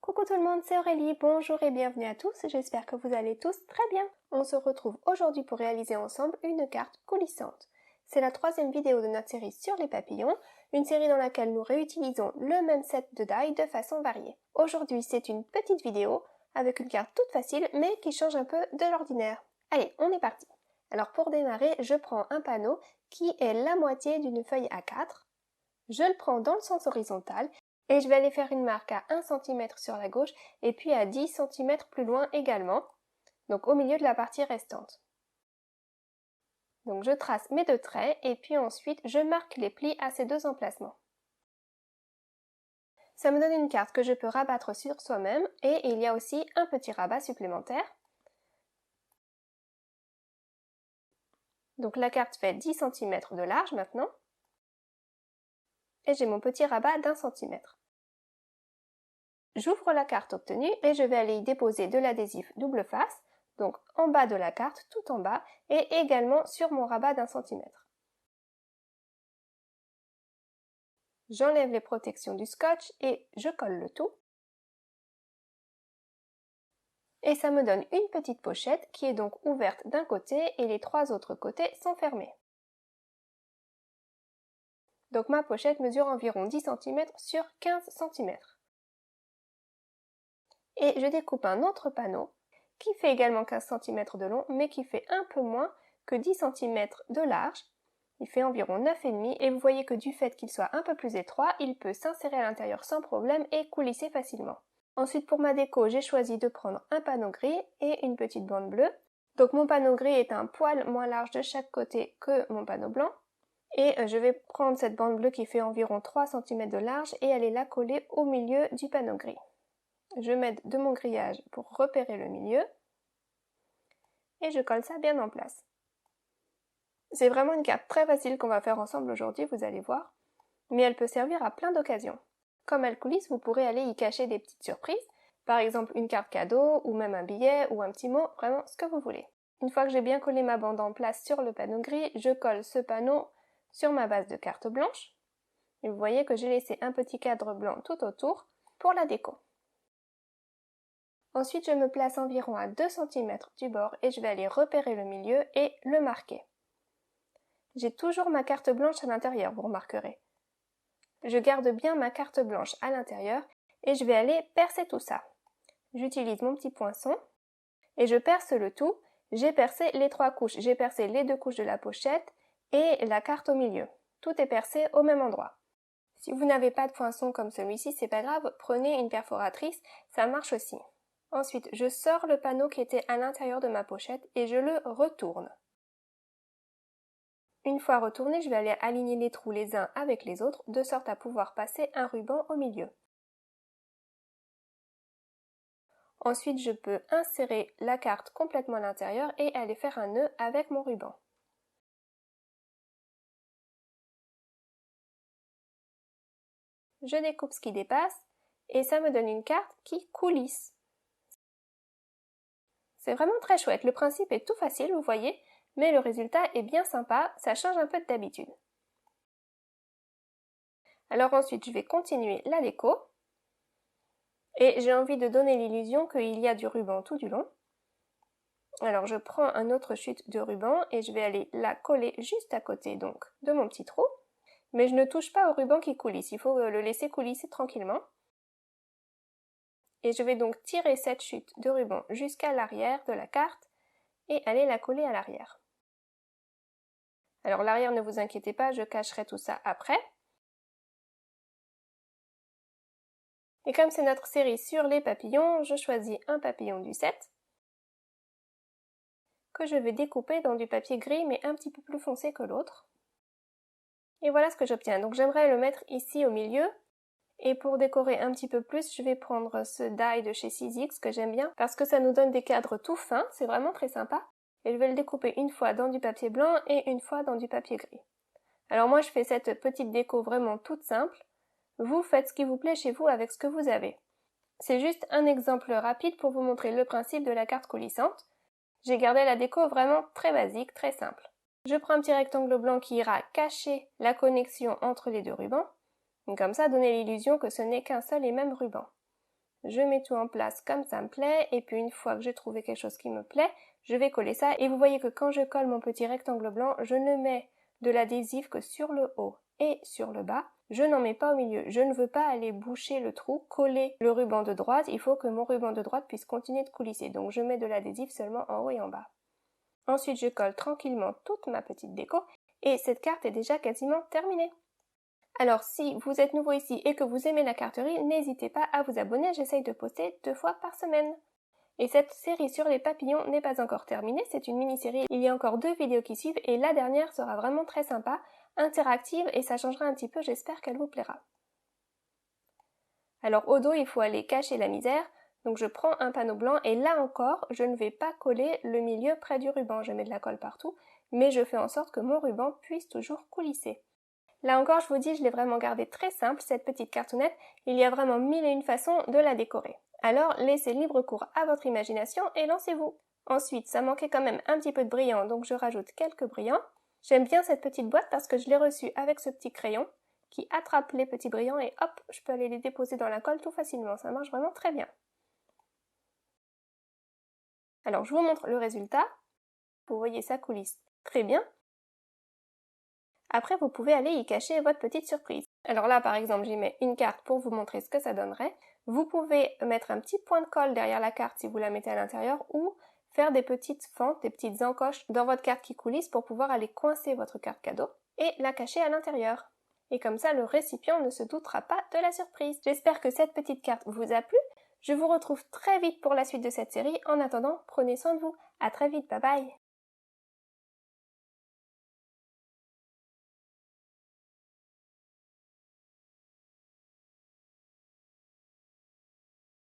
Coucou tout le monde, c'est Aurélie, bonjour et bienvenue à tous, j'espère que vous allez tous très bien. On se retrouve aujourd'hui pour réaliser ensemble une carte coulissante. C'est la troisième vidéo de notre série sur les papillons, une série dans laquelle nous réutilisons le même set de die de façon variée. Aujourd'hui c'est une petite vidéo avec une carte toute facile mais qui change un peu de l'ordinaire. Allez, on est parti. Alors pour démarrer, je prends un panneau qui est la moitié d'une feuille A4. Je le prends dans le sens horizontal et je vais aller faire une marque à 1 cm sur la gauche et puis à 10 cm plus loin également, donc au milieu de la partie restante. Donc je trace mes deux traits et puis ensuite je marque les plis à ces deux emplacements. Ça me donne une carte que je peux rabattre sur soi-même et il y a aussi un petit rabat supplémentaire. Donc la carte fait 10 cm de large maintenant. Et j'ai mon petit rabat d'1 cm. J'ouvre la carte obtenue et je vais aller y déposer de l'adhésif double face, donc en bas de la carte, tout en bas, et également sur mon rabat d'1 cm. J'enlève les protections du scotch et je colle le tout. Et ça me donne une petite pochette qui est donc ouverte d'un côté et les trois autres côtés sont fermés. Donc ma pochette mesure environ 10 cm sur 15 cm. Et je découpe un autre panneau qui fait également 15 cm de long mais qui fait un peu moins que 10 cm de large. Il fait environ 9,5 et vous voyez que du fait qu'il soit un peu plus étroit, il peut s'insérer à l'intérieur sans problème et coulisser facilement. Ensuite pour ma déco, j'ai choisi de prendre un panneau gris et une petite bande bleue. Donc mon panneau gris est un poil moins large de chaque côté que mon panneau blanc. Et je vais prendre cette bande bleue qui fait environ 3 cm de large et aller la coller au milieu du panneau gris. Je m'aide de mon grillage pour repérer le milieu et je colle ça bien en place. C'est vraiment une carte très facile qu'on va faire ensemble aujourd'hui, vous allez voir, mais elle peut servir à plein d'occasions. Comme elle coulisse, vous pourrez aller y cacher des petites surprises, par exemple une carte cadeau ou même un billet ou un petit mot, vraiment ce que vous voulez. Une fois que j'ai bien collé ma bande en place sur le panneau gris, je colle ce panneau sur ma base de carte blanche et vous voyez que j'ai laissé un petit cadre blanc tout autour pour la déco. Ensuite, je me place environ à 2 cm du bord et je vais aller repérer le milieu et le marquer. J'ai toujours ma carte blanche à l'intérieur, vous remarquerez. Je garde bien ma carte blanche à l'intérieur et je vais aller percer tout ça. J'utilise mon petit poinçon et je perce le tout. J'ai percé les trois couches, j'ai percé les deux couches de la pochette et la carte au milieu. Tout est percé au même endroit. Si vous n'avez pas de poinçon comme celui-ci, c'est pas grave, prenez une perforatrice, ça marche aussi. Ensuite, je sors le panneau qui était à l'intérieur de ma pochette et je le retourne. Une fois retourné, je vais aller aligner les trous les uns avec les autres, de sorte à pouvoir passer un ruban au milieu. Ensuite, je peux insérer la carte complètement à l'intérieur et aller faire un nœud avec mon ruban. Je découpe ce qui dépasse et ça me donne une carte qui coulisse. C'est vraiment très chouette, le principe est tout facile, vous voyez, mais le résultat est bien sympa, ça change un peu de d'habitude. Alors ensuite, je vais continuer la déco. Et j'ai envie de donner l'illusion qu'il y a du ruban tout du long. Alors je prends un autre chute de ruban et je vais aller la coller juste à côté donc de mon petit trou. Mais je ne touche pas au ruban qui coulisse, il faut le laisser coulisser tranquillement. Et je vais donc tirer cette chute de ruban jusqu'à l'arrière de la carte et aller la coller à l'arrière. Alors l'arrière, ne vous inquiétez pas, je cacherai tout ça après. Et comme c'est notre série sur les papillons, je choisis un papillon du set que je vais découper dans du papier gris mais un petit peu plus foncé que l'autre. Et voilà ce que j'obtiens. Donc j'aimerais le mettre ici au milieu. Et pour décorer un petit peu plus, je vais prendre ce die de chez Sizzix que j'aime bien parce que ça nous donne des cadres tout fins, c'est vraiment très sympa. Et je vais le découper une fois dans du papier blanc et une fois dans du papier gris. Alors moi je fais cette petite déco vraiment toute simple. Vous faites ce qui vous plaît chez vous avec ce que vous avez. C'est juste un exemple rapide pour vous montrer le principe de la carte coulissante. J'ai gardé la déco vraiment très basique, très simple. Je prends un petit rectangle blanc qui ira cacher la connexion entre les deux rubans. Et comme ça, donner l'illusion que ce n'est qu'un seul et même ruban. Je mets tout en place comme ça me plaît et puis une fois que j'ai trouvé quelque chose qui me plaît, je vais coller ça et vous voyez que quand je colle mon petit rectangle blanc, je ne mets de l'adhésif que sur le haut et sur le bas. Je n'en mets pas au milieu, je ne veux pas aller boucher le trou, coller le ruban de droite, il faut que mon ruban de droite puisse continuer de coulisser, donc je mets de l'adhésif seulement en haut et en bas. Ensuite je colle tranquillement toute ma petite déco et cette carte est déjà quasiment terminée. Alors si vous êtes nouveau ici et que vous aimez la carterie, n'hésitez pas à vous abonner, j'essaye de poster 2 fois par semaine. Et cette série sur les papillons n'est pas encore terminée, c'est une mini-série, il y a encore 2 vidéos qui suivent et la dernière sera vraiment très sympa, interactive et ça changera un petit peu, j'espère qu'elle vous plaira. Alors au dos, il faut aller cacher la misère, donc je prends un panneau blanc et là encore, je ne vais pas coller le milieu près du ruban, je mets de la colle partout, mais je fais en sorte que mon ruban puisse toujours coulisser. Là encore, je vous dis, je l'ai vraiment gardée très simple, cette petite cartonnette, il y a vraiment 1001 façons de la décorer. Alors laissez libre cours à votre imagination et lancez-vous. Ensuite, ça manquait quand même un petit peu de brillant, donc je rajoute quelques brillants. J'aime bien cette petite boîte parce que je l'ai reçue avec ce petit crayon qui attrape les petits brillants et hop, je peux aller les déposer dans la colle tout facilement, ça marche vraiment très bien. Alors je vous montre le résultat, vous voyez ça coulisse très bien. Après, vous pouvez aller y cacher votre petite surprise. Alors là, par exemple, j'y mets une carte pour vous montrer ce que ça donnerait. Vous pouvez mettre un petit point de colle derrière la carte si vous la mettez à l'intérieur ou faire des petites fentes, des petites encoches dans votre carte qui coulisse pour pouvoir aller coincer votre carte cadeau et la cacher à l'intérieur. Et comme ça, le récipient ne se doutera pas de la surprise. J'espère que cette petite carte vous a plu. Je vous retrouve très vite pour la suite de cette série. En attendant, prenez soin de vous. À très vite, bye bye!